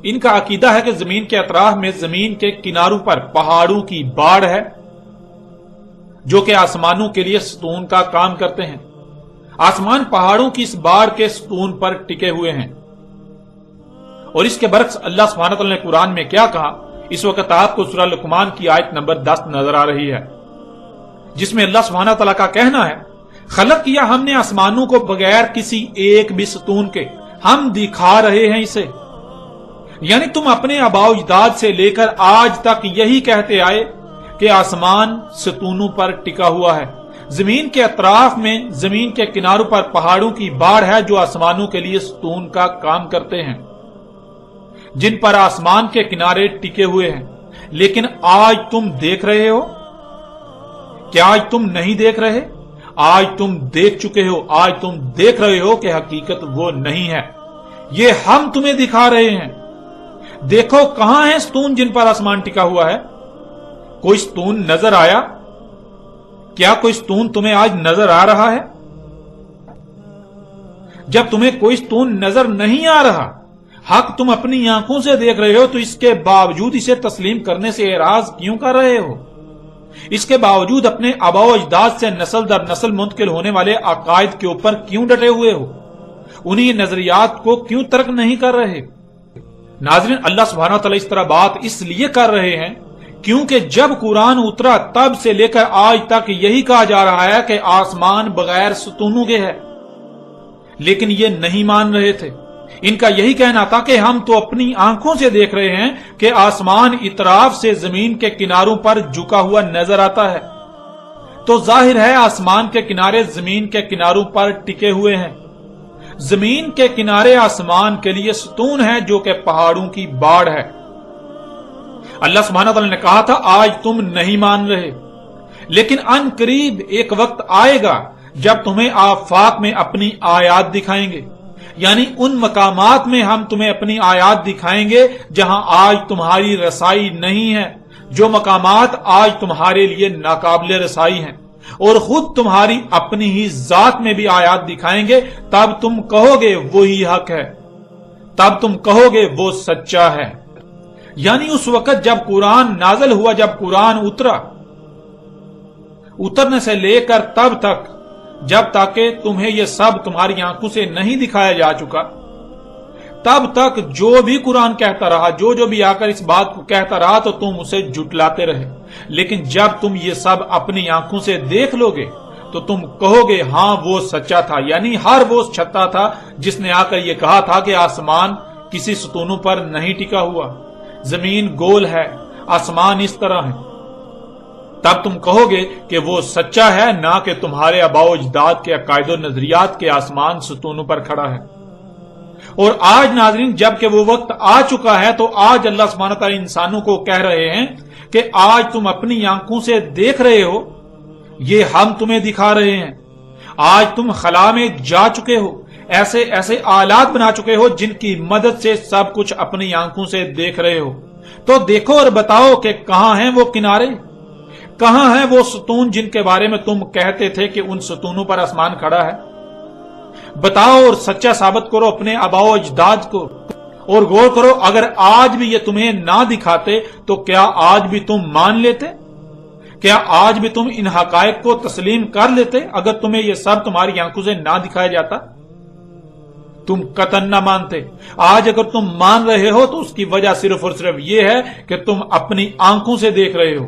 ان کا عقیدہ ہے کہ زمین کے اطراف میں زمین کے کناروں پر پہاڑوں کی باڑ ہے جو کہ آسمانوں کے لیے ستون کا کام کرتے ہیں۔ آسمان پہاڑوں کی اس باڑ کے ستون پر ٹکے ہوئے ہیں۔ اور اس کے برعکس اللہ سبحانہ تعالیٰ نے قرآن میں کیا کہا، اس وقت آپ کو سورہ لقمان کی آیت نمبر 10 نظر آ رہی ہے، جس میں اللہ سبحانہ تعالیٰ کا کہنا ہے، خلق کیا ہم نے آسمانوں کو بغیر کسی ایک بھی ستون کے، ہم دکھا رہے ہیں اسے۔ یعنی تم اپنے آباء و اجداد سے لے کر آج تک یہی کہتے آئے کہ آسمان ستونوں پر ٹکا ہوا ہے، زمین کے اطراف میں زمین کے کناروں پر پہاڑوں کی باڑ ہے جو آسمانوں کے لیے ستون کا کام کرتے ہیں، جن پر آسمان کے کنارے ٹکے ہوئے ہیں۔ لیکن آج تم دیکھ رہے ہو؟ کیا آج تم نہیں دیکھ رہے؟ آج تم دیکھ چکے ہو، آج تم دیکھ رہے ہو کہ حقیقت وہ نہیں ہے، یہ ہم تمہیں دکھا رہے ہیں۔ دیکھو کہاں ہے ستون جن پر آسمان ٹکا ہوا ہے؟ کوئی ستون نظر آیا؟ کیا کوئی ستون تمہیں آج نظر آ رہا ہے؟ جب تمہیں کوئی ستون نظر نہیں آ رہا، حق تم اپنی آنکھوں سے دیکھ رہے ہو، تو اس کے باوجود اسے تسلیم کرنے سے اعراض کیوں کر رہے ہو؟ اس کے باوجود اپنے آباء و اجداد سے نسل در نسل منتقل ہونے والے عقائد کے اوپر کیوں ڈٹے ہوئے ہو؟ انہی نظریات کو کیوں ترک نہیں کر رہے؟ ناظرین، اللہ سبحانہ وتعالی اس طرح بات اس لیے کر رہے ہیں کیونکہ جب قرآن اترا تب سے لے کر آج تک یہی کہا جا رہا ہے کہ آسمان بغیر ستونوں کے ہے، لیکن یہ نہیں مان رہے تھے۔ ان کا یہی کہنا تھا کہ ہم تو اپنی آنکھوں سے دیکھ رہے ہیں کہ آسمان اطراف سے زمین کے کناروں پر جھکا ہوا نظر آتا ہے، تو ظاہر ہے آسمان کے کنارے زمین کے کناروں پر ٹکے ہوئے ہیں۔ زمین کے کنارے آسمان کے لیے ستون ہے جو کہ پہاڑوں کی باڑ ہے۔ اللہ سبحانہ تعالیٰ نے کہا تھا آج تم نہیں مان رہے، لیکن ان قریب ایک وقت آئے گا جب تمہیں آفاق میں اپنی آیات دکھائیں گے، یعنی ان مقامات میں ہم تمہیں اپنی آیات دکھائیں گے جہاں آج تمہاری رسائی نہیں ہے، جو مقامات آج تمہارے لیے ناقابل رسائی ہیں، اور خود تمہاری اپنی ہی ذات میں بھی آیات دکھائیں گے، تب تم کہو گے وہی حق ہے، تب تم کہو گے وہ سچا ہے۔ یعنی اس وقت جب قرآن نازل ہوا، جب قرآن اترا، اترنے سے لے کر تب تک جب تک کہ تمہیں یہ سب تمہاری آنکھوں سے نہیں دکھایا جا چکا، تب تک جو بھی قرآن کہتا رہا، جو بھی آ کر اس بات کو کہتا رہا، تو تم اسے جھٹلاتے رہے۔ لیکن جب تم یہ سب اپنی آنکھوں سے دیکھ لو گے تو تم کہو گے ہاں وہ سچا تھا۔ یعنی ہر وہ سچا تھا جس نے آ کر یہ کہا تھا کہ آسمان کسی ستونوں پر نہیں ٹکا ہوا، زمین گول ہے، آسمان اس طرح ہے، تب تم کہو گے کہ وہ سچا ہے، نہ کہ تمہارے آباء و اجداد کے عقائد و نظریات کے آسمان ستونوں پر کھڑا ہے۔ اور آج ناظرین جب کہ وہ وقت آ چکا ہے، تو آج اللہ سبحانہ تعالی انسانوں کو کہہ رہے ہیں کہ آج تم اپنی آنکھوں سے دیکھ رہے ہو، یہ ہم تمہیں دکھا رہے ہیں۔ آج تم خلا میں جا چکے ہو، ایسے ایسے آلات بنا چکے ہو جن کی مدد سے سب کچھ اپنی آنکھوں سے دیکھ رہے ہو، تو دیکھو اور بتاؤ کہ کہاں ہیں وہ کنارے، کہاں ہیں وہ ستون جن کے بارے میں تم کہتے تھے کہ ان ستونوں پر آسمان کھڑا ہے؟ بتاؤ اور سچا ثابت کرو اپنے آباء و اجداد کو، اور غور کرو اگر آج بھی یہ تمہیں نہ دکھاتے تو کیا آج بھی تم مان لیتے؟ کیا آج بھی تم ان حقائق کو تسلیم کر لیتے اگر تمہیں یہ سب تمہاری آنکھوں سے نہ دکھایا جاتا؟ تم قطعاً نہ مانتے۔ آج اگر تم مان رہے ہو تو اس کی وجہ صرف اور صرف یہ ہے کہ تم اپنی آنکھوں سے دیکھ رہے ہو۔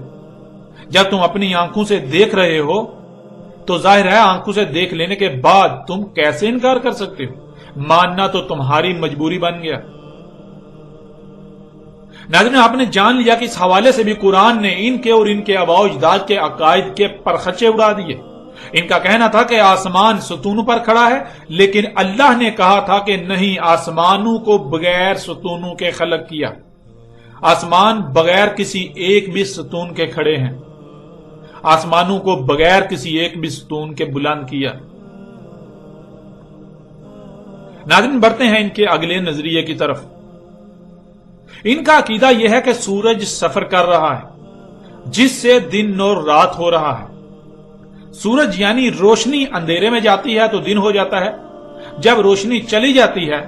جب تم اپنی آنکھوں سے دیکھ رہے ہو تو ظاہر ہے آنکھوں سے دیکھ لینے کے بعد تم کیسے انکار کر سکتے ہو؟ ماننا تو تمہاری مجبوری بن گیا۔ ناظرین، آپ نے جان لیا کہ اس حوالے سے بھی قرآن نے ان کے اور ان کے آباء و اجداد کے عقائد کے پرخچے اڑا دیے۔ ان کا کہنا تھا کہ آسمان ستونوں پر کھڑا ہے، لیکن اللہ نے کہا تھا کہ نہیں، آسمانوں کو بغیر ستونوں کے خلق کیا، آسمان بغیر کسی ایک بھی ستون کے کھڑے ہیں، آسمانوں کو بغیر کسی ایک بھی ستون کے بلند کیا۔ ناظرین، بڑھتے ہیں ان کے اگلے نظریے کی طرف۔ ان کا عقیدہ یہ ہے کہ سورج سفر کر رہا ہے جس سے دن اور رات ہو رہا ہے۔ سورج یعنی روشنی اندھیرے میں جاتی ہے تو دن ہو جاتا ہے، جب روشنی چلی جاتی ہے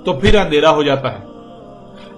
تو پھر اندھیرا ہو جاتا ہے۔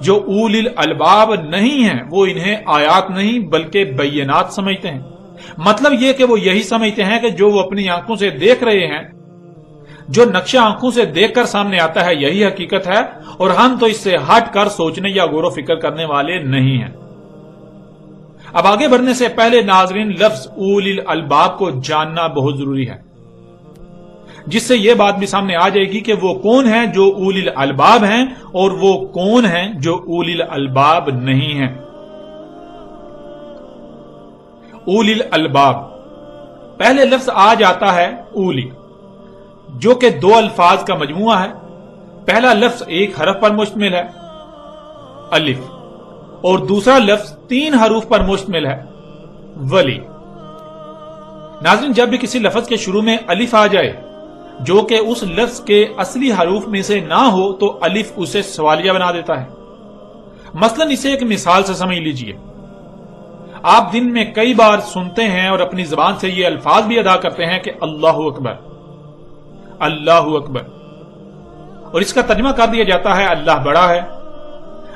جو اولیل الباب نہیں ہیں وہ انہیں آیات نہیں بلکہ بینات سمجھتے ہیں۔ مطلب یہ کہ وہ یہی سمجھتے ہیں کہ جو وہ اپنی آنکھوں سے دیکھ رہے ہیں، جو نقشہ آنکھوں سے دیکھ کر سامنے آتا ہے یہی حقیقت ہے، اور ہم تو اس سے ہٹ کر سوچنے یا غور و فکر کرنے والے نہیں ہیں۔ اب آگے بڑھنے سے پہلے ناظرین لفظ اولیل الباب کو جاننا بہت ضروری ہے، جس سے یہ بات بھی سامنے آ جائے گی کہ وہ کون ہیں جو اولیل الباب ہیں اور وہ کون ہیں جو اولیل الباب نہیں ہیں۔ اولیل الباب، پہلے لفظ آ جاتا ہے اولی، جو کہ دو الفاظ کا مجموعہ ہے۔ پہلا لفظ ایک حرف پر مشتمل ہے، الف، اور دوسرا لفظ 3 حروف پر مشتمل ہے، ولی۔ ناظرین جب بھی کسی لفظ کے شروع میں الف آ جائے جو کہ اس لفظ کے اصلی حروف میں سے نہ ہو تو الف اسے سوالیہ بنا دیتا ہے۔ مثلا اسے ایک مثال سے سمجھ لیجئے، آپ دن میں کئی بار سنتے ہیں اور اپنی زبان سے یہ الفاظ بھی ادا کرتے ہیں کہ اللہ اکبر، اللہ اکبر، اور اس کا ترجمہ کر دیا جاتا ہے اللہ بڑا ہے،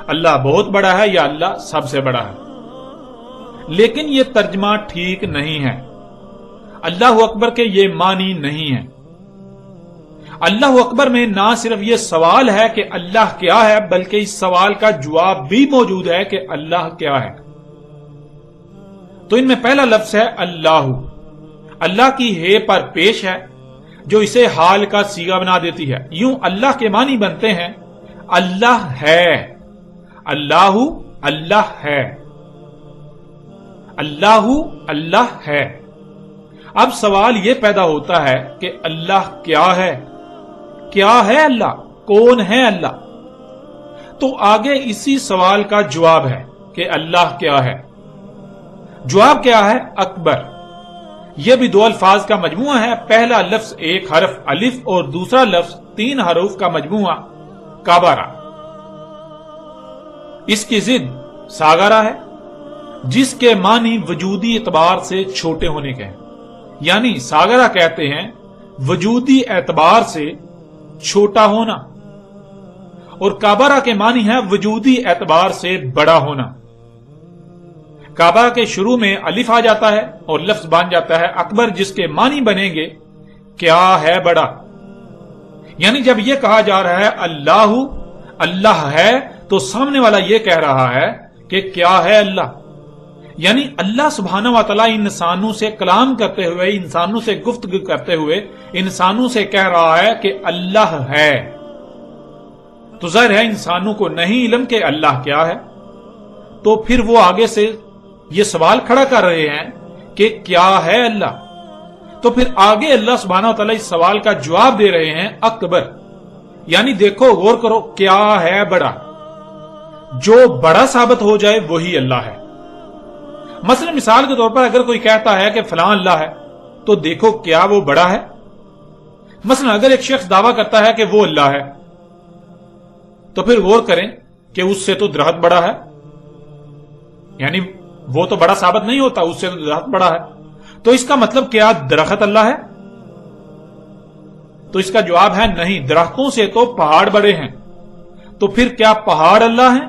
اللہ بہت بڑا ہے، یا اللہ سب سے بڑا ہے۔ لیکن یہ ترجمہ ٹھیک نہیں ہے، اللہ اکبر کے یہ معنی نہیں ہے۔ اللہ اکبر میں نہ صرف یہ سوال ہے کہ اللہ کیا ہے، بلکہ اس سوال کا جواب بھی موجود ہے کہ اللہ کیا ہے۔ تو ان میں پہلا لفظ ہے اللہ، اللہ کی ہے پر پیش ہے جو اسے حال کا صیغہ بنا دیتی ہے۔ یوں اللہ کے معنی بنتے ہیں اللہ ہے، اللہ اللہ ہے، اللہ اللہ ہے۔ اب سوال یہ پیدا ہوتا ہے کہ اللہ کیا ہے؟ کیا ہے اللہ؟ کون ہے اللہ؟ تو آگے اسی سوال کا جواب ہے کہ اللہ کیا ہے۔ جواب کیا ہے؟ اکبر۔ یہ بھی 2 الفاظ کا مجموعہ ہے، پہلا لفظ ایک حرف الف اور دوسرا لفظ 3 حروف کا مجموعہ کابارا۔ اس کی ضد ساگارا ہے، جس کے معنی وجودی اعتبار سے چھوٹے ہونے کے ہیں، یعنی ساگارا کہتے ہیں وجودی اعتبار سے چھوٹا ہونا، اور کابارا کے معنی ہے وجودی اعتبار سے بڑا ہونا۔ کعبہ کے شروع میں الف آ جاتا ہے اور لفظ بن جاتا ہے اکبر، جس کے معنی بنیں گے کیا ہے بڑا۔ یعنی جب یہ کہا جا رہا ہے اللہ اللہ ہے تو سامنے والا یہ کہہ رہا ہے کہ کیا ہے اللہ، یعنی اللہ سبحانہ و تعالی انسانوں سے کلام کرتے ہوئے، انسانوں سے گفتگو کرتے ہوئے انسانوں سے کہہ رہا ہے کہ اللہ ہے۔ تو ظاہر ہے انسانوں کو نہیں علم کہ اللہ کیا ہے، تو پھر وہ آگے سے یہ سوال کھڑا کر رہے ہیں کہ کیا ہے اللہ۔ تو پھر آگے اللہ سبحانہ و تعالی اس سوال کا جواب دے رہے ہیں اکبر، یعنی دیکھو غور کرو کیا ہے بڑا، جو بڑا ثابت ہو جائے وہی اللہ ہے۔ مثلا مثال کے طور پر اگر کوئی کہتا ہے کہ فلاں اللہ ہے تو دیکھو کیا وہ بڑا ہے۔ مثلا اگر ایک شخص دعویٰ کرتا ہے کہ وہ اللہ ہے تو پھر غور کریں کہ اس سے تو درخت بڑا ہے، یعنی وہ تو بڑا ثابت نہیں ہوتا، اس سے تو درخت بڑا ہے، تو اس کا مطلب کیا درخت اللہ ہے؟ تو اس کا جواب ہے نہیں، درختوں سے تو پہاڑ بڑے ہیں۔ تو پھر کیا پہاڑ اللہ ہیں؟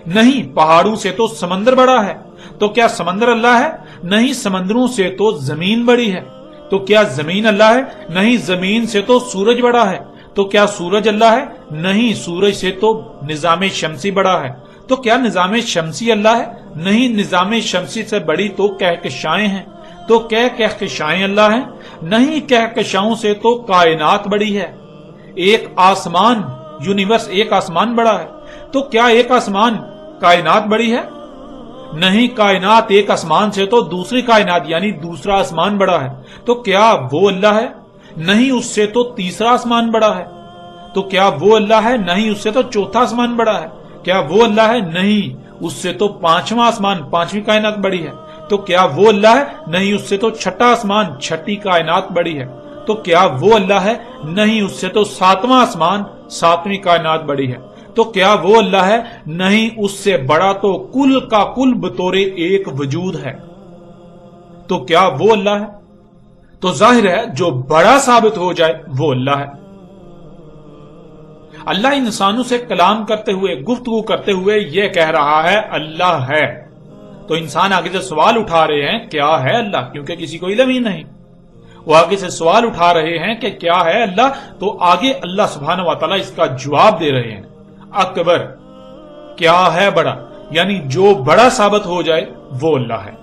نہیں، پہاڑوں سے تو سمندر بڑا ہے۔ تو کیا سمندر اللہ ہے؟ نہیں، سمندروں سے تو زمین بڑی ہے۔ تو کیا زمین اللہ ہے؟ نہیں، زمین سے تو سورج بڑا ہے۔ تو کیا سورج اللہ ہے؟ نہیں، سورج سے تو نظام شمسی بڑا ہے۔ تو کیا نظام شمسی اللہ ہے؟ نہیں، نظام شمسی سے بڑی تو کہکشائیں ہیں۔ تو کیا کہکشائیں اللہ ہیں؟ نہیں، کہکشاؤں سے تو کائنات بڑی ہے۔ ایک آسمان، یونیورس، ایک آسمان بڑا ہے۔ تو کیا ایک آسمان کائنات بڑی ہے؟ نہیں، کائنات ایک آسمان سے تو دوسری کائنات یعنی دوسرا آسمان بڑا ہے۔ تو کیا وہ اللہ ہے؟ نہیں، اس سے تو تیسرا آسمان بڑا ہے۔ تو کیا وہ اللہ ہے؟ نہیں، اس سے تو چوتھا آسمان بڑا ہے۔ کیا وہ اللہ ہے؟ نہیں، اس سے تو پانچواں آسمان، پانچویں کائنات بڑی ہے۔ تو کیا وہ اللہ ہے؟ نہیں، اس سے تو چھٹا آسمان، چھٹی کائنات بڑی ہے۔ تو کیا وہ اللہ ہے؟ نہیں، اس سے تو ساتواں آسمان، ساتویں کائنات بڑی ہے۔ تو کیا وہ اللہ ہے؟ نہیں، اس سے بڑا تو کل کا کل بطور ایک وجود ہے۔ تو کیا وہ اللہ ہے؟ تو ظاہر ہے جو بڑا ثابت ہو جائے وہ اللہ ہے۔ اللہ انسانوں سے کلام کرتے ہوئے، گفتگو کرتے ہوئے یہ کہہ رہا ہے اللہ ہے، تو انسان آگے سے سوال اٹھا رہے ہیں کیا ہے اللہ، کیونکہ کسی کو علم ہی نہیں. وہ آگے سے سوال اٹھا رہے ہیں کہ کیا ہے اللہ، تو آگے اللہ سبحانہ و تعالیٰ اس کا جواب دے رہے ہیں. اکبر کیا ہے بڑا، یعنی جو بڑا ثابت ہو جائے وہ اللہ ہے.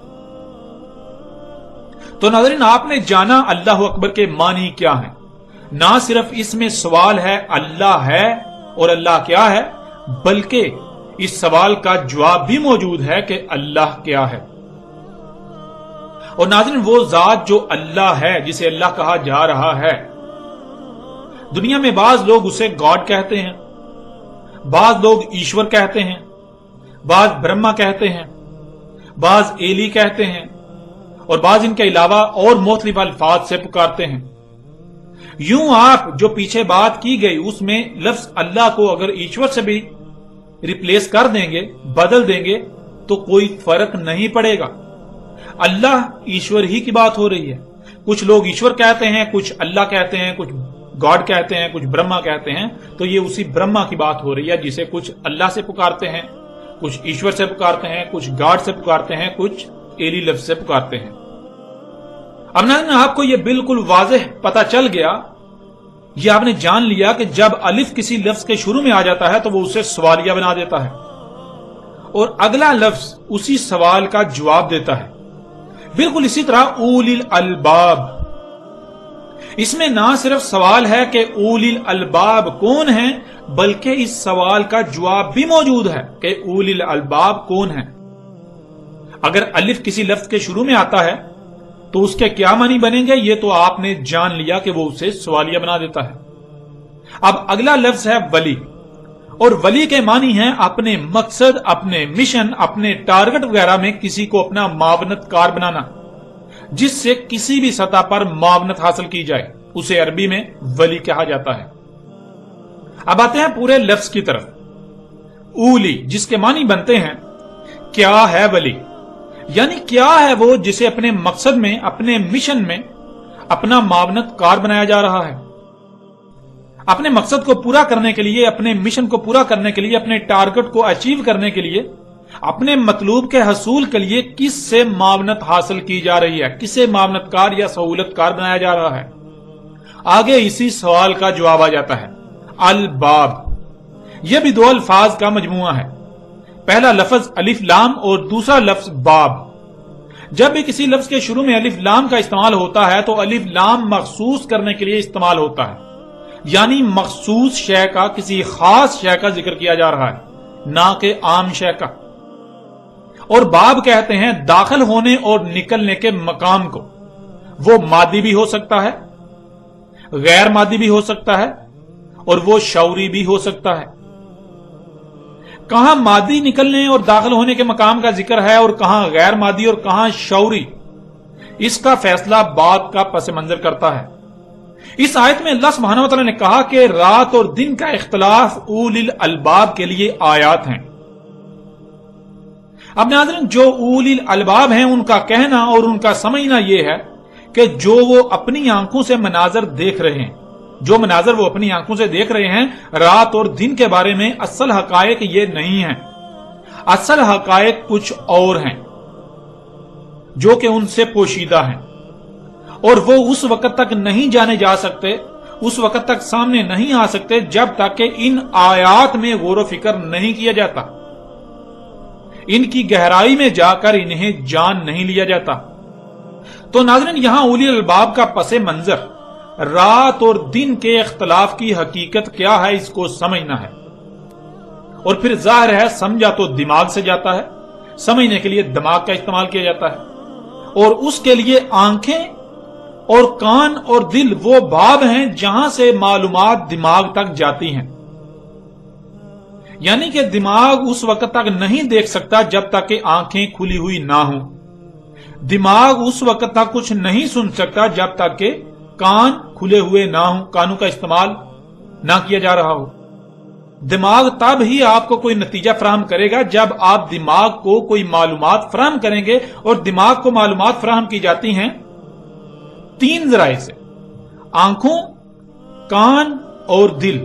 تو ناظرین آپ نے جانا اللہ اکبر کے معنی کیا ہیں. نہ صرف اس میں سوال ہے اللہ ہے اور اللہ کیا ہے، بلکہ اس سوال کا جواب بھی موجود ہے کہ اللہ کیا ہے. اور ناظرین وہ ذات جو اللہ ہے، جسے اللہ کہا جا رہا ہے، دنیا میں بعض لوگ اسے گاڈ کہتے ہیں، بعض لوگ ایشور کہتے ہیں، بعض برہما کہتے ہیں، بعض ایلی کہتے ہیں، اور بعض ان کے علاوہ اور مختلف الفاظ سے پکارتے ہیں. یوں آپ جو پیچھے بات کی گئی اس میں لفظ اللہ کو اگر ایشور سے بھی ریپلیس کر دیں گے، بدل دیں گے، تو کوئی فرق نہیں پڑے گا. اللہ ایشور ہی کی بات ہو رہی ہے. کچھ لوگ ایشور کہتے ہیں، کچھ اللہ کہتے ہیں، کچھ گاڈ کہتے ہیں، کچھ برہما کہتے ہیں. تو یہ اسی برہما کی بات ہو رہی ہے جسے کچھ اللہ سے پکارتے ہیں، کچھ ایشور سے پکارتے ہیں، کچھ گاڈ سے پکارتے ہیں، کچھ ایلی لفظ سے پکارتے ہیں. اب ناظرین آپ کو یہ بالکل واضح پتا چل گیا، یہ آپ نے جان لیا کہ جب الف کسی لفظ کے شروع میں آ جاتا ہے تو وہ اسے سوالیہ بنا دیتا ہے اور اگلا لفظ اسی سوال کا جواب دیتا ہے. بالکل اسی طرح اولی الالباب، اس میں نہ صرف سوال ہے کہ اولی الالباب کون ہیں، بلکہ اس سوال کا جواب بھی موجود ہے کہ اولی الالباب کون ہیں. اگر الف کسی لفظ کے شروع میں آتا ہے تو اس کے کیا معنی بنیں گے، یہ تو آپ نے جان لیا کہ وہ اسے سوالیہ بنا دیتا ہے. اب اگلا لفظ ہے ولی، اور ولی کے معنی ہیں اپنے مقصد، اپنے مشن، اپنے ٹارگٹ وغیرہ میں کسی کو اپنا معاونت کار بنانا، جس سے کسی بھی سطح پر معاونت حاصل کی جائے، اسے عربی میں ولی کہا جاتا ہے. اب آتے ہیں پورے لفظ کی طرف. اولی جس کے معنی بنتے ہیں کیا ہے ولی، یعنی کیا ہے وہ جسے اپنے مقصد میں، اپنے مشن میں اپنا معاونت کار بنایا جا رہا ہے. اپنے مقصد کو پورا کرنے کے لیے، اپنے مشن کو پورا کرنے کے لیے، اپنے ٹارگٹ کو اچیو کرنے کے لیے، اپنے مطلوب کے حصول کے لیے کس سے معاونت حاصل کی جا رہی ہے، کسے معاونت کار یا سہولت کار بنایا جا رہا ہے. آگے اسی سوال کا جواب آ جاتا ہے الباب. یہ بھی دو الفاظ کا مجموعہ ہے، پہلا لفظ الف لام اور دوسرا لفظ باب. جب بھی کسی لفظ کے شروع میں الف لام کا استعمال ہوتا ہے تو الف لام مخصوص کرنے کے لیے استعمال ہوتا ہے، یعنی مخصوص شے کا، کسی خاص شے کا ذکر کیا جا رہا ہے، نہ کہ عام شے کا. اور باب کہتے ہیں داخل ہونے اور نکلنے کے مقام کو. وہ مادی بھی ہو سکتا ہے، غیر مادی بھی ہو سکتا ہے، اور وہ شعوری بھی ہو سکتا ہے. کہاں مادی نکلنے اور داخل ہونے کے مقام کا ذکر ہے اور کہاں غیر مادی اور کہاں شعوری، اس کا فیصلہ بات کا پس منظر کرتا ہے. اس آیت میں اللہ سبحانہ وتعالی نے کہا کہ رات اور دن کا اختلاف اولی الالباب کے لیے آیات ہیں. اب ناظرین جو اولی الالباب ہیں ان کا کہنا اور ان کا سمجھنا یہ ہے کہ جو وہ اپنی آنکھوں سے مناظر دیکھ رہے ہیں، جو مناظر وہ اپنی آنکھوں سے دیکھ رہے ہیں رات اور دن کے بارے میں، اصل حقائق یہ نہیں ہیں. اصل حقائق کچھ اور ہیں جو کہ ان سے پوشیدہ ہیں، اور وہ اس وقت تک نہیں جانے جا سکتے، اس وقت تک سامنے نہیں آ سکتے جب تک کہ ان آیات میں غور و فکر نہیں کیا جاتا، ان کی گہرائی میں جا کر انہیں جان نہیں لیا جاتا. تو ناظرین یہاں اولی الالباب کا پس منظر رات اور دن کے اختلاف کی حقیقت کیا ہے اس کو سمجھنا ہے. اور پھر ظاہر ہے سمجھا تو دماغ سے جاتا ہے، سمجھنے کے لیے دماغ کا استعمال کیا جاتا ہے، اور اس کے لیے آنکھیں اور کان اور دل وہ باب ہیں جہاں سے معلومات دماغ تک جاتی ہیں. یعنی کہ دماغ اس وقت تک نہیں دیکھ سکتا جب تک کہ آنکھیں کھلی ہوئی نہ ہوں، دماغ اس وقت تک کچھ نہیں سن سکتا جب تک کہ کان کھلے ہوئے نہ ہوں، کانوں کا استعمال نہ کیا جا رہا ہو. دماغ تب ہی آپ کو کوئی نتیجہ فراہم کرے گا جب آپ دماغ کو کوئی معلومات فراہم کریں گے، اور دماغ کو معلومات فراہم کی جاتی ہیں تین ذرائع سے: آنکھوں، کان اور دل.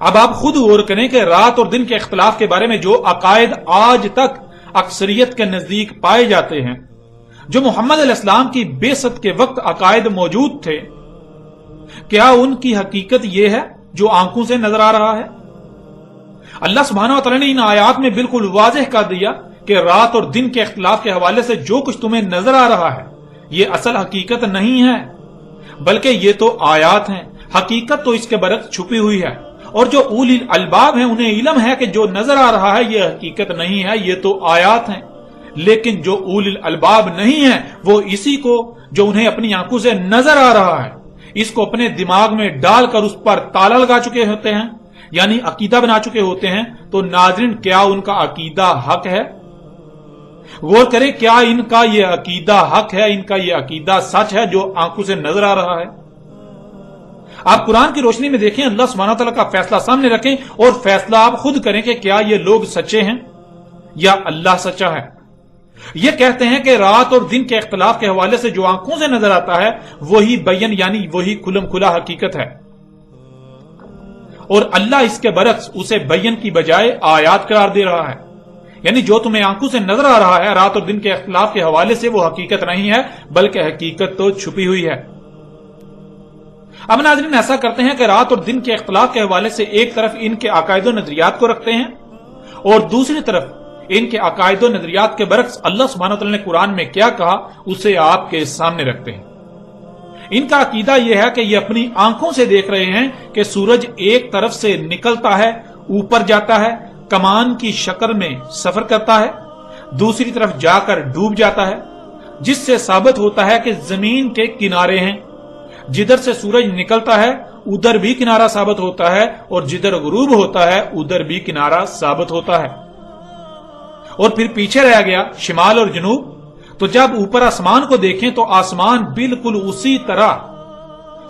اب آپ خود غور کریں کہ رات اور دن کے اختلاف کے بارے میں جو عقائد آج تک اکثریت کے نزدیک پائے جاتے ہیں، جو محمد علیہ السلام کی بعثت کے وقت عقائد موجود تھے، کیا ان کی حقیقت یہ ہے جو آنکھوں سے نظر آ رہا ہے؟ اللہ سبحانہ و تعالیٰ نے ان آیات میں بالکل واضح کر دیا کہ رات اور دن کے اختلاف کے حوالے سے جو کچھ تمہیں نظر آ رہا ہے یہ اصل حقیقت نہیں ہے، بلکہ یہ تو آیات ہیں، حقیقت تو اس کے برعکس چھپی ہوئی ہے، اور جو اولی الالباب ہیں انہیں علم ہے کہ جو نظر آ رہا ہے یہ حقیقت نہیں ہے، یہ تو آیات ہیں۔ لیکن جو اولی الالباب نہیں ہیں وہ اسی کو جو انہیں اپنی آنکھوں سے نظر آ رہا ہے اس کو اپنے دماغ میں ڈال کر اس پر تالا لگا چکے ہوتے ہیں، یعنی عقیدہ بنا چکے ہوتے ہیں۔ تو ناظرین، کیا ان کا عقیدہ حق ہے؟ غور کریں، کیا ان کا یہ عقیدہ حق ہے، ان کا یہ عقیدہ سچ ہے جو آنکھوں سے نظر آ رہا ہے؟ آپ قرآن کی روشنی میں دیکھیں، اللہ سبحانہ تعالیٰ کا فیصلہ سامنے رکھیں اور فیصلہ آپ خود کریں کہ کیا یہ لوگ سچے ہیں یا اللہ سچا ہے۔ یہ کہتے ہیں کہ رات اور دن کے اختلاف کے حوالے سے جو آنکھوں سے نظر آتا ہے وہی بین، یعنی وہی کھلم کھلا حقیقت ہے، اور اللہ اس کے برعکس اسے بین کی بجائے آیات قرار دے رہا ہے، یعنی جو تمہیں آنکھوں سے نظر آ رہا ہے رات اور دن کے اختلاف کے حوالے سے وہ حقیقت نہیں ہے بلکہ حقیقت تو چھپی ہوئی ہے۔ اب ناظرین، ایسا کرتے ہیں کہ رات اور دن کے اختلاف کے حوالے سے ایک طرف ان کے عقائد و نظریات کو رکھتے ہیں اور دوسری طرف ان کے عقائد و نظریات کے برعکس اللہ سبحانہ وتعالی نے قرآن میں کیا کہا اسے آپ کے سامنے رکھتے ہیں۔ ان کا عقیدہ یہ ہے کہ یہ اپنی آنکھوں سے دیکھ رہے ہیں کہ سورج ایک طرف سے نکلتا ہے، اوپر جاتا ہے، کمان کی شکل میں سفر کرتا ہے، دوسری طرف جا کر ڈوب جاتا ہے، جس سے ثابت ہوتا ہے کہ زمین کے کنارے ہیں، جدھر سے سورج نکلتا ہے ادھر بھی کنارہ ثابت ہوتا ہے اور جدھر غروب ہوتا ہے ادھر بھی کنارہ ثابت ہوتا ہے۔ اور پھر پیچھے رہ گیا شمال اور جنوب، تو جب اوپر آسمان کو دیکھیں تو آسمان بالکل اسی طرح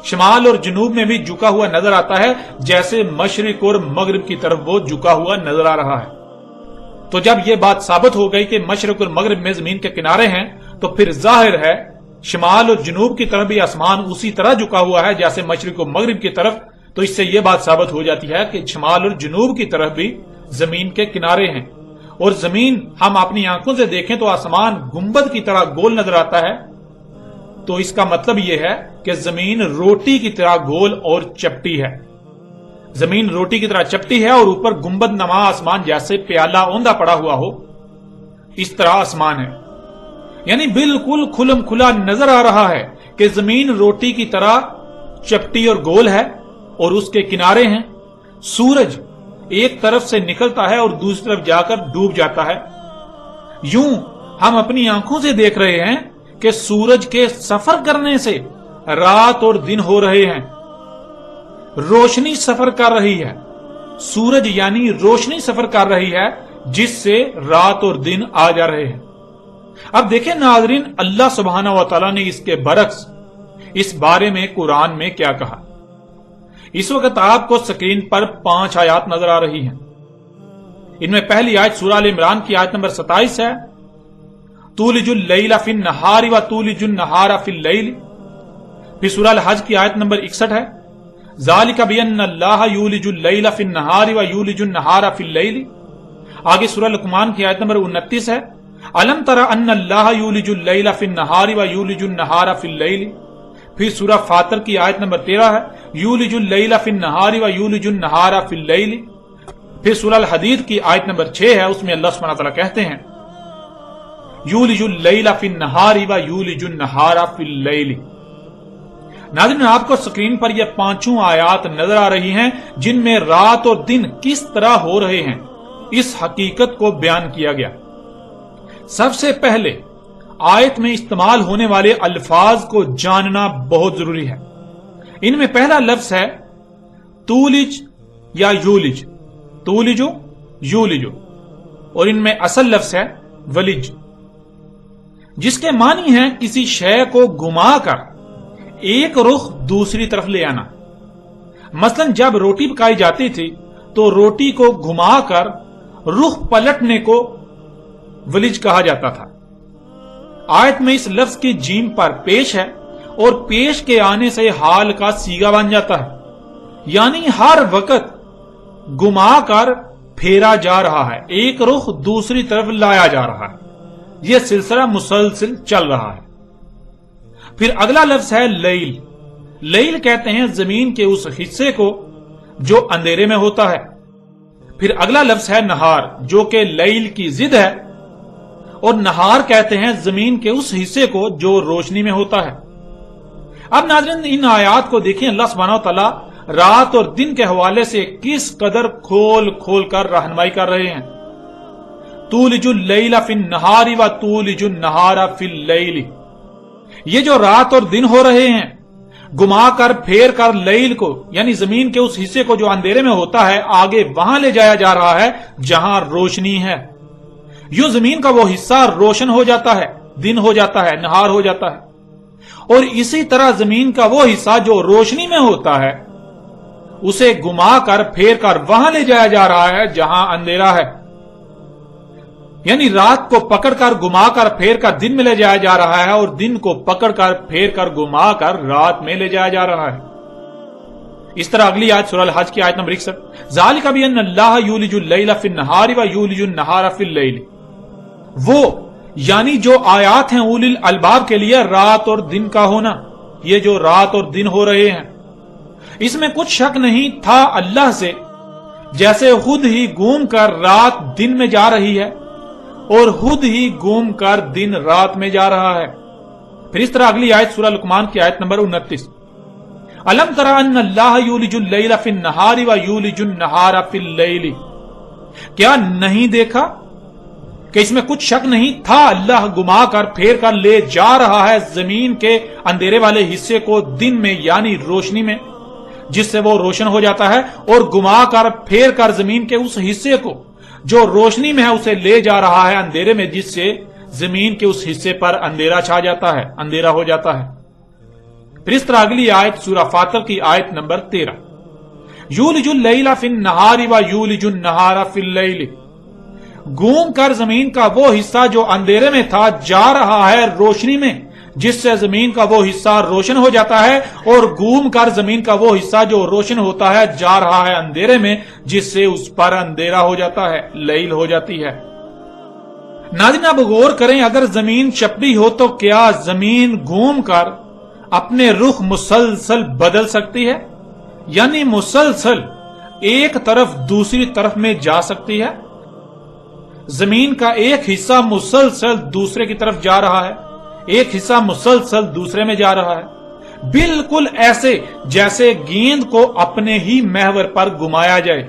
شمال اور جنوب میں بھی جھکا ہوا نظر آتا ہے جیسے مشرق اور مغرب کی طرف وہ جھکا ہوا نظر آ رہا ہے۔ تو جب یہ بات ثابت ہو گئی کہ مشرق اور مغرب میں زمین کے کنارے ہیں تو پھر ظاہر ہے شمال اور جنوب کی طرف بھی آسمان اسی طرح جھکا ہوا ہے جیسے مشرق اور مغرب کی طرف، تو اس سے یہ بات ثابت ہو جاتی ہے کہ شمال اور جنوب کی طرف بھی زمین کے کنارے ہیں، اور زمین ہم اپنی آنکھوں سے دیکھیں تو آسمان گنبد کی طرح گول نظر آتا ہے، تو اس کا مطلب یہ ہے کہ زمین روٹی کی طرح گول اور چپٹی ہے، زمین روٹی کی طرح چپٹی ہے اور اوپر گنبد نما آسمان جیسے پیالہ اوندا پڑا ہوا ہو اس طرح آسمان ہے، یعنی بالکل کھلم کھلا نظر آ رہا ہے کہ زمین روٹی کی طرح چپٹی اور گول ہے اور اس کے کنارے ہیں، سورج ایک طرف سے نکلتا ہے اور دوسری طرف جا کر ڈوب جاتا ہے۔ یوں ہم اپنی آنکھوں سے دیکھ رہے ہیں کہ سورج کے سفر کرنے سے رات اور دن ہو رہے ہیں، روشنی سفر کر رہی ہے، سورج یعنی روشنی سفر کر رہی ہے جس سے رات اور دن آ جا رہے ہیں۔ اب دیکھیں ناظرین، اللہ سبحانہ و تعالیٰ نے اس کے برعکس اس بارے میں قرآن میں کیا کہا۔ اس وقت آپ کو سکرین پر 5 آیات نظر آ رہی ہیں۔ ان میں پہلی آیت سورہ ال عمران کی آیت نمبر 27 ہے، تولج اللیل فی النہار و تولج النہار فی اللیل۔ پھر سورہ الحج کی آیت نمبر 61 ہے، ذالک بان اللہ یولج اللیل فی النہار و یولج النہار فی اللیل۔ آگے سورہ لقمان کی آیت نمبر 29 ہے، الم تر ان اللہ یولج اللیل فی النہار و یولج النہار فی اللیل۔ پھر سورہ فاطر کی آیت نمبر 13 ہے، یولج اللیل فی النہار و یولج النہار فی اللیل۔ پھر سورہ الحدید کی آیت نمبر 6 ہے، اس میں اللہ سبحانہ تعالیٰ کہتے ہیں یولج اللیل فی النہار و یولج النہار فی اللیل۔ ناظرین، آپ کو سکرین پر یہ 5 آیات نظر آ رہی ہیں جن میں رات اور دن کس طرح ہو رہے ہیں اس حقیقت کو بیان کیا گیا۔ سب سے پہلے آیت میں استعمال ہونے والے الفاظ کو جاننا بہت ضروری ہے۔ ان میں پہلا لفظ ہے تولج یا یولج، تولجو یولجو، اور ان میں اصل لفظ ہے ولج، جس کے معنی ہے کسی شے کو گھما کر ایک رخ دوسری طرف لے آنا۔ مثلا جب روٹی پکائی جاتی تھی تو روٹی کو گھما کر رخ پلٹنے کو ولج کہا جاتا تھا۔ آیت میں اس لفظ کی جیم پر پیش ہے اور پیش کے آنے سے حال کا سیغہ بن جاتا ہے، یعنی ہر وقت گما کر پھیرا جا رہا ہے، ایک رخ دوسری طرف لایا جا رہا ہے، یہ سلسلہ مسلسل چل رہا ہے۔ پھر اگلا لفظ ہے لیل۔ لیل کہتے ہیں زمین کے اس حصے کو جو اندھیرے میں ہوتا ہے۔ پھر اگلا لفظ ہے نہار، جو کہ لیل کی ضد ہے، اور نہار کہتے ہیں زمین کے اس حصے کو جو روشنی میں ہوتا ہے۔ اب ناظرین ان آیات کو دیکھیں، اللہ سبحانہ و تعالی رات اور دن کے حوالے سے کس قدر کھول کھول کر رہنمائی کر رہے ہیں۔ تولج اللیل فی النہار و تولج النہار فی اللیل، یہ جو رات اور دن ہو رہے ہیں، گما کر پھیر کر لیل کو یعنی زمین کے اس حصے کو جو اندھیرے میں ہوتا ہے آگے وہاں لے جایا جا رہا ہے جہاں روشنی ہے۔ یوں زمین کا وہ حصہ روشن ہو جاتا ہے، دن ہو جاتا ہے، نہار ہو جاتا ہے، اور اسی طرح زمین کا وہ حصہ جو روشنی میں ہوتا ہے اسے گما کر پھیر کر وہاں لے جایا جا رہا ہے جہاں اندھیرا ہے۔ یعنی رات کو پکڑ کر گما کر پھیر کر دن میں لے جایا جا رہا ہے، اور دن کو پکڑ کر پھیر کر گما کر رات میں لے جایا جا رہا ہے۔ اس طرح اگلی آیت سورہ الحج کی آیت نمبر 61، ذالک بان اللہ یولج اللیل فی النہار و یولج النہار فی اللیل، وہ یعنی جو آیات ہیں اولی الالباب کے لیے رات اور دن کا ہونا، یہ جو رات اور دن ہو رہے ہیں اس میں کچھ شک نہیں تھا اللہ سے، جیسے خود ہی گھوم کر رات دن میں جا رہی ہے اور خود ہی گھوم کر دن رات میں جا رہا ہے۔ پھر اس طرح اگلی آیت سورہ لقمان کی آیت نمبر 29، الم تر ان اللہ یولج اللیل فی النہار و یولج النہار فی اللیل، کیا نہیں دیکھا کہ اس میں کچھ شک نہیں تھا اللہ گما کر پھیر کر لے جا رہا ہے زمین کے اندھیرے والے حصے کو دن میں یعنی روشنی میں، جس سے وہ روشن ہو جاتا ہے، اور گما کر پھیر کر زمین کے اس حصے کو جو روشنی میں ہے اسے لے جا رہا ہے اندھیرے میں، جس سے زمین کے اس حصے پر اندھیرا چھا جاتا ہے، اندھیرا ہو جاتا ہے۔ پھر اس طرح اگلی آیت سورہ فاطر کی آیت نمبر 13، یولج اللیل فی النہار و یولج النہار فی اللیل، گھوم کر زمین کا وہ حصہ جو اندھیرے میں تھا جا رہا ہے روشنی میں، جس سے زمین کا وہ حصہ روشن ہو جاتا ہے، اور گھوم کر زمین کا وہ حصہ جو روشن ہوتا ہے جا رہا ہے اندھیرے میں، جس سے اس پر اندھیرا ہو جاتا ہے، لیل ہو جاتی ہے۔ ناظرین اب غور کریں، اگر زمین چپٹی ہو تو کیا زمین گھوم کر اپنے رخ مسلسل بدل سکتی ہے؟ یعنی مسلسل ایک طرف دوسری طرف میں جا سکتی ہے؟ زمین کا ایک حصہ مسلسل دوسرے کی طرف جا رہا ہے، ایک حصہ مسلسل دوسرے میں جا رہا ہے، بالکل ایسے جیسے گیند کو اپنے ہی محور پر گھمایا جائے۔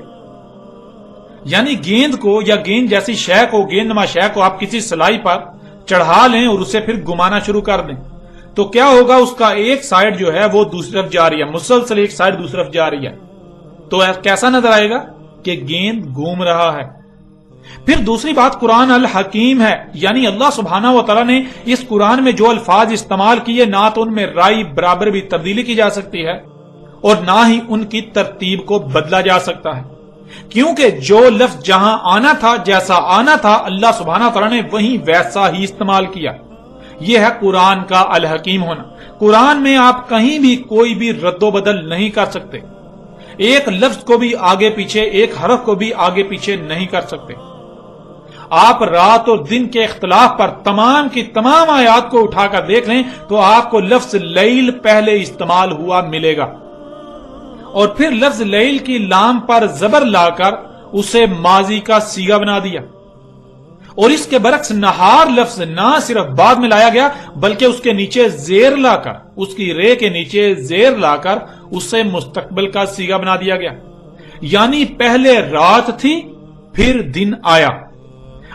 یعنی گیند کو یا گیند جیسی شے کو، گیند نما شے کو آپ کسی سلائی پر چڑھا لیں اور اسے پھر گھمانا شروع کر دیں تو کیا ہوگا؟ اس کا ایک سائیڈ جو ہے وہ دوسری طرف جا رہی ہے، مسلسل ایک سائیڈ دوسری طرف جا رہی ہے، تو کیسا نظر آئے گا کہ گیند گھوم رہا ہے۔ پھر دوسری بات قرآن الحکیم ہے، یعنی اللہ سبحانہ و تعالیٰ نے اس قرآن میں جو الفاظ استعمال کیے نہ تو ان میں رائی برابر بھی تبدیلی کی جا سکتی ہے اور نہ ہی ان کی ترتیب کو بدلا جا سکتا ہے، کیونکہ جو لفظ جہاں آنا تھا، جیسا آنا تھا، اللہ سبحانہ و تعالیٰ نے وہیں ویسا ہی استعمال کیا۔ یہ ہے قرآن کا الحکیم ہونا۔ قرآن میں آپ کہیں بھی کوئی بھی رد و بدل نہیں کر سکتے، ایک لفظ کو بھی آگے پیچھے، ایک حرف کو بھی آگے پیچھے نہیں کر سکتے۔ آپ رات اور دن کے اختلاف پر تمام کی تمام آیات کو اٹھا کر دیکھ لیں تو آپ کو لفظ لیل پہلے استعمال ہوا ملے گا، اور پھر لفظ لیل کی لام پر زبر لا کر اسے ماضی کا صیغہ بنا دیا، اور اس کے برعکس نہار لفظ نہ صرف بعد میں لایا گیا بلکہ اس کے نیچے زیر لا کر، اس کی رے کے نیچے زیر لا کر اسے مستقبل کا صیغہ بنا دیا گیا۔ یعنی پہلے رات تھی پھر دن آیا،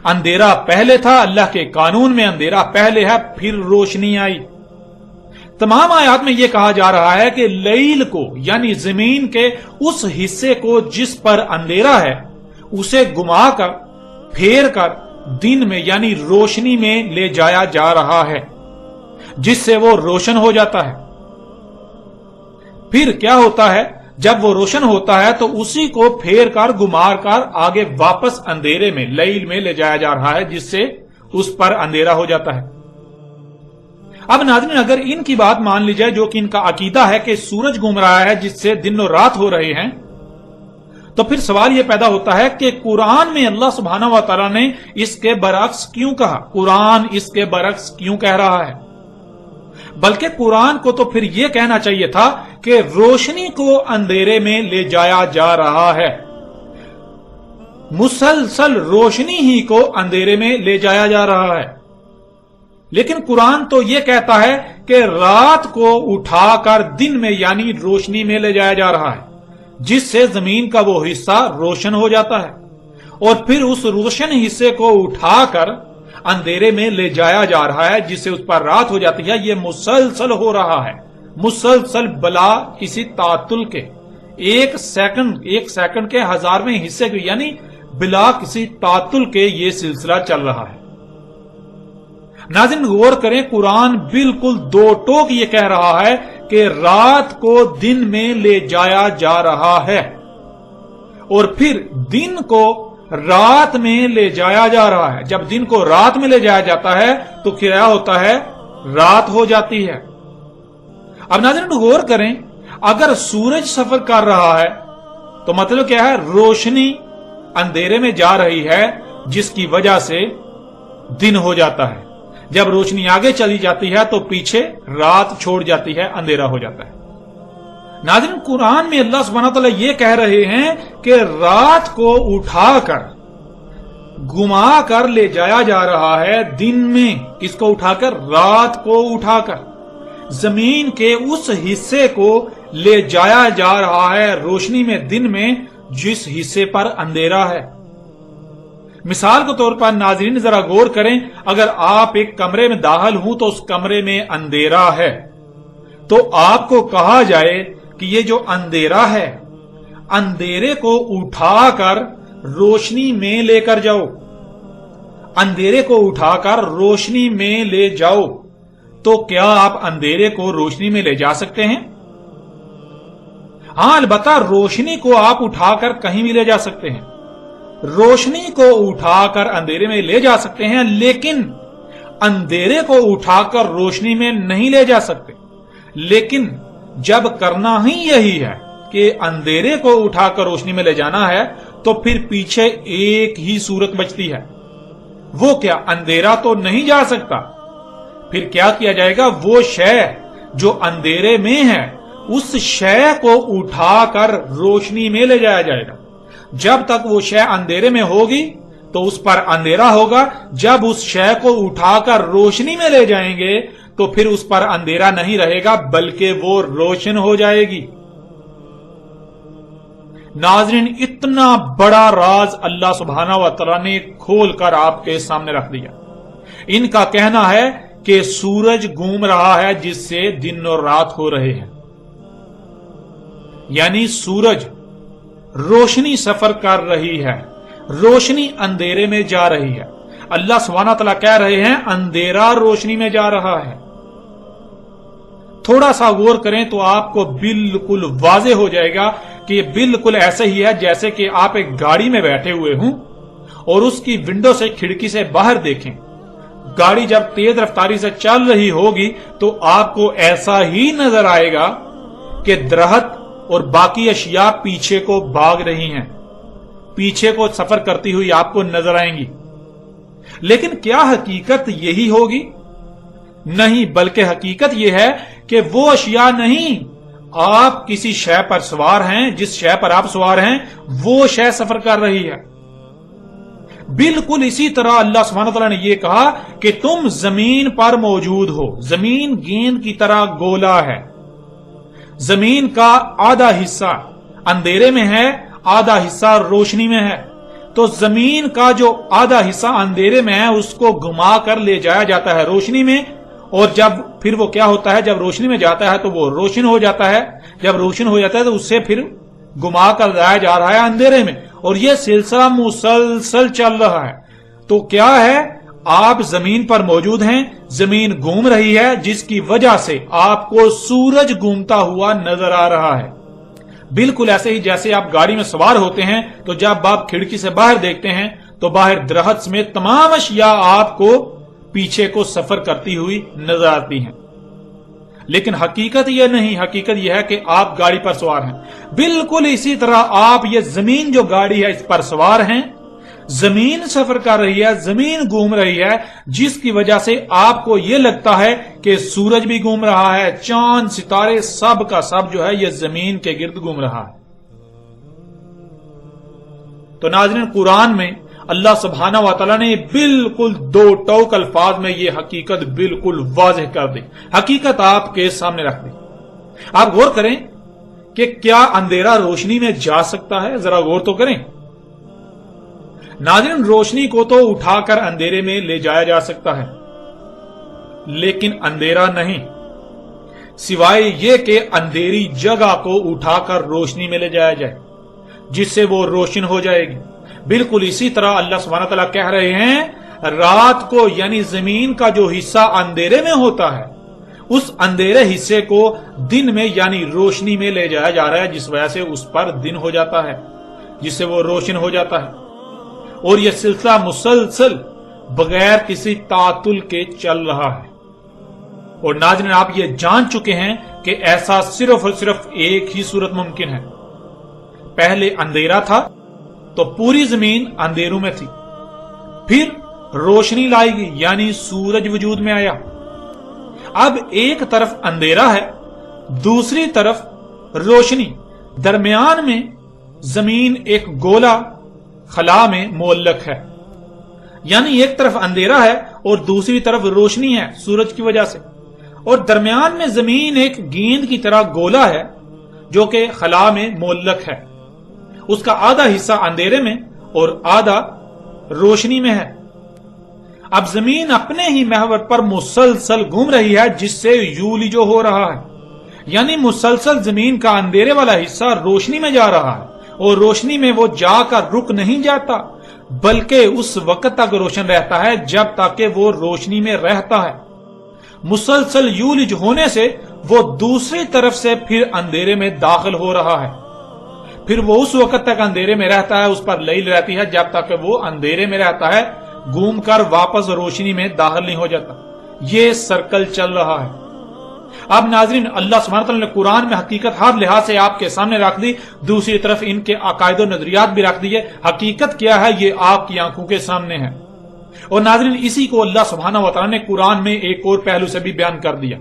اندھیرا پہلے تھا، اللہ کے قانون میں اندھیرا پہلے ہے، پھر روشنی آئی۔ تمام آیات میں یہ کہا جا رہا ہے کہ لیل کو یعنی زمین کے اس حصے کو جس پر اندھیرا ہے اسے گما کر پھیر کر دن میں یعنی روشنی میں لے جایا جا رہا ہے، جس سے وہ روشن ہو جاتا ہے۔ پھر کیا ہوتا ہے؟ جب وہ روشن ہوتا ہے تو اسی کو پھیر کر گمار کر آگے واپس اندھیرے میں لیل میں لے جایا جا رہا ہے، جس سے اس پر اندھیرا ہو جاتا ہے۔ اب ناظرین اگر ان کی بات مان لی جائے جو کہ ان کا عقیدہ ہے کہ سورج گھوم رہا ہے جس سے دن اور رات ہو رہے ہیں، تو پھر سوال یہ پیدا ہوتا ہے کہ قرآن میں اللہ سبحانہ و تعالیٰ نے اس کے برعکس کیوں کہا؟ قرآن اس کے برعکس کیوں کہہ رہا ہے؟ بلکہ قرآن کو تو پھر یہ کہنا چاہیے تھا کہ روشنی کو اندھیرے میں لے جایا جا رہا ہے، مسلسل روشنی ہی کو اندھیرے میں لے جایا جا رہا ہے۔ لیکن قرآن تو یہ کہتا ہے کہ رات کو اٹھا کر دن میں یعنی روشنی میں لے جایا جا رہا ہے، جس سے زمین کا وہ حصہ روشن ہو جاتا ہے، اور پھر اس روشن حصے کو اٹھا کر اندھیرے میں لے جایا جا رہا ہے، جس سے اس پر رات ہو جاتی ہے۔ یہ مسلسل ہو رہا ہے، مسلسل بلا کسی تعطل کے، ایک سیکنڈ کے ہزارویں حصے کے، یعنی بلا کسی تعطل کے یہ سلسلہ چل رہا ہے۔ ناظرین غور کریں، قرآن بالکل دو ٹوک یہ کہہ رہا ہے کہ رات کو دن میں لے جایا جا رہا ہے، اور پھر دن کو رات میں لے جایا جا رہا ہے۔ جب دن کو رات میں لے جایا جاتا ہے تو کیا ہوتا ہے؟ رات ہو جاتی ہے۔ اب ناظرین غور کریں، اگر سورج سفر کر رہا ہے تو مطلب کیا ہے؟ روشنی اندھیرے میں جا رہی ہے، جس کی وجہ سے دن ہو جاتا ہے۔ جب روشنی آگے چلی جاتی ہے تو پیچھے رات چھوڑ جاتی ہے، اندھیرا ہو جاتا ہے۔ ناظرین قرآن میں اللہ سبحانہ تعالیٰ یہ کہہ رہے ہیں کہ رات کو اٹھا کر گما کر لے جایا جا رہا ہے دن میں۔ کس کو اٹھا کر؟ رات کو اٹھا کر زمین کے اس حصے کو لے جایا جا رہا ہے روشنی میں دن میں، جس حصے پر اندھیرا ہے۔ مثال کے طور پر ناظرین ذرا غور کریں، اگر آپ ایک کمرے میں داخل ہوں تو اس کمرے میں اندھیرا ہے، تو آپ کو کہا جائے کہ یہ جو اندھیرا ہے، اندھیرے کو اٹھا کر روشنی میں لے کر جاؤ، اندھیرے کو اٹھا کر روشنی میں لے جاؤ، تو کیا آپ اندھیرے کو روشنی میں لے جا سکتے ہیں؟ ہاں، البتہ روشنی کو آپ اٹھا کر کہیں بھی لے جا سکتے ہیں، روشنی کو اٹھا کر اندھیرے میں لے جا سکتے ہیں، لیکن اندھیرے کو اٹھا کر روشنی میں نہیں لے جا سکتے۔ لیکن جب کرنا ہی یہی ہے کہ اندھیرے کو اٹھا کر روشنی میں لے جانا ہے، تو پھر پیچھے ایک ہی صورت بچتی ہے، وہ کیا؟ اندھیرا تو نہیں جا سکتا، پھر کیا کیا جائے گا؟ وہ شے جو اندھیرے میں ہے، اس شے کو اٹھا کر روشنی میں لے جایا جائے گا۔ جب تک وہ شے اندھیرے میں ہوگی تو اس پر اندھیرا ہوگا، جب اس شے کو اٹھا کر روشنی میں لے جائیں گے تو پھر اس پر اندھیرا نہیں رہے گا، بلکہ وہ روشن ہو جائے گی۔ ناظرین اتنا بڑا راز اللہ سبحانہ و تعالیٰ نے کھول کر آپ کے سامنے رکھ دیا۔ ان کا کہنا ہے کہ سورج گھوم رہا ہے، جس سے دن اور رات ہو رہے ہیں، یعنی سورج روشنی سفر کر رہی ہے، روشنی اندھیرے میں جا رہی ہے۔ اللہ سبحانہ تعالیٰ کہہ رہے ہیں اندھیرا روشنی میں جا رہا ہے۔ تھوڑا سا غور کریں تو آپ کو بالکل واضح ہو جائے گا کہ یہ بالکل ایسے ہی ہے جیسے کہ آپ ایک گاڑی میں بیٹھے ہوئے ہوں اور اس کی ونڈو سے، کھڑکی سے باہر دیکھیں۔ گاڑی جب تیز رفتاری سے چل رہی ہوگی تو آپ کو ایسا ہی نظر آئے گا کہ درخت اور باقی اشیاء پیچھے کو بھاگ رہی ہیں، پیچھے کو سفر کرتی ہوئی آپ کو نظر آئیں گی۔ لیکن کیا حقیقت یہی ہوگی؟ نہیں، بلکہ حقیقت یہ ہے کہ وہ اشیاء نہیں، آپ کسی شے پر سوار ہیں، جس شے پر آپ سوار ہیں وہ شے سفر کر رہی ہے۔ بالکل اسی طرح اللہ سبحانہ تعالیٰ نے یہ کہا کہ تم زمین پر موجود ہو، زمین گیند کی طرح گولا ہے، زمین کا آدھا حصہ اندھیرے میں ہے، آدھا حصہ روشنی میں ہے، تو زمین کا جو آدھا حصہ اندھیرے میں ہے اس کو گھما کر لے جایا جاتا ہے روشنی میں، اور جب پھر وہ کیا ہوتا ہے؟ جب روشنی میں جاتا ہے تو وہ روشن ہو جاتا ہے، جب روشن ہو جاتا ہے تو اس سے پھر گھما کر لایا جا رہا ہے اندھیرے میں، اور یہ سلسلہ مسلسل چل رہا ہے۔ تو کیا ہے؟ آپ زمین پر موجود ہیں، زمین گھوم رہی ہے، جس کی وجہ سے آپ کو سورج گھومتا ہوا نظر آ رہا ہے۔ بالکل ایسے ہی جیسے آپ گاڑی میں سوار ہوتے ہیں تو جب آپ کھڑکی سے باہر دیکھتے ہیں تو باہر درخت سمیت تمام اشیاء آپ کو پیچھے کو سفر کرتی ہوئی نظر آتی ہیں۔ لیکن حقیقت یہ نہیں، حقیقت یہ ہے کہ آپ گاڑی پر سوار ہیں۔ بالکل اسی طرح آپ یہ زمین جو گاڑی ہے اس پر سوار ہیں، زمین سفر کر رہی ہے، زمین گھوم رہی ہے، جس کی وجہ سے آپ کو یہ لگتا ہے کہ سورج بھی گھوم رہا ہے، چاند ستارے سب کا سب جو ہے یہ زمین کے گرد گھوم رہا ہے۔ تو ناظرین، قرآن میں اللہ سبحانہ و تعالیٰ نے بالکل دو ٹوک الفاظ میں یہ حقیقت بالکل واضح کر دی، حقیقت آپ کے سامنے رکھ دی۔ آپ غور کریں کہ کیا اندھیرا روشنی میں جا سکتا ہے؟ ذرا غور تو کریں۔ ناظرین، روشنی کو تو اٹھا کر اندھیرے میں لے جایا جا سکتا ہے، لیکن اندھیرا نہیں، سوائے یہ کہ اندھیری جگہ کو اٹھا کر روشنی میں لے جایا جائے جس سے وہ روشن ہو جائے گی۔ بالکل اسی طرح اللہ سبحانہ تعالیٰ کہہ رہے ہیں رات کو یعنی زمین کا جو حصہ اندھیرے میں ہوتا ہے اس اندھیرے حصے کو دن میں یعنی روشنی میں لے جایا جا رہا ہے، جس وجہ سے اس پر دن ہو جاتا ہے، جس سے وہ روشن ہو جاتا ہے۔ اور یہ سلسلہ مسلسل بغیر کسی تعطل کے چل رہا ہے۔ اور ناظرین، آپ یہ جان چکے ہیں کہ ایسا صرف اور صرف ایک ہی صورت ممکن ہے۔ پہلے اندھیرا تھا تو پوری زمین اندھیروں میں تھی، پھر روشنی لائی گئی یعنی سورج وجود میں آیا۔ اب ایک طرف اندھیرا ہے، دوسری طرف روشنی، درمیان میں زمین ایک گولا خلا میں معلق ہے، یعنی ایک طرف اندھیرا ہے اور دوسری طرف روشنی ہے سورج کی وجہ سے، اور درمیان میں زمین ایک گیند کی طرح گولا ہے جو کہ خلا میں معلق ہے، اس کا آدھا حصہ اندھیرے میں اور آدھا روشنی میں ہے۔ اب زمین اپنے ہی محور پر مسلسل گھوم رہی ہے جس سے یولی جو ہو رہا ہے، یعنی مسلسل زمین کا اندھیرے والا حصہ روشنی میں جا رہا ہے، اور روشنی میں وہ جا کر رک نہیں جاتا بلکہ اس وقت تک روشن رہتا ہے جب تک کہ وہ روشنی میں رہتا ہے۔ مسلسل یولج ہونے سے وہ دوسری طرف سے پھر اندھیرے میں داخل ہو رہا ہے، پھر وہ اس وقت تک اندھیرے میں رہتا ہے، اس پر لیل رہتی ہے جب تک کہ وہ اندھیرے میں رہتا ہے، گھوم کر واپس روشنی میں داخل نہیں ہو جاتا۔ یہ سرکل چل رہا ہے۔ اب ناظرین، اللہ سبحانہ تعالیٰ نے قرآن میں حقیقت ہر لحاظ سے آپ کے سامنے رکھ دی، دوسری طرف ان کے عقائد و نظریات بھی رکھ دیے۔ حقیقت کیا ہے یہ آپ کی آنکھوں کے سامنے ہے، اور ناظرین اسی کو اللہ سبحانہ و تعالیٰ نے قرآن میں ایک اور پہلو سے بھی بیان کر دیا۔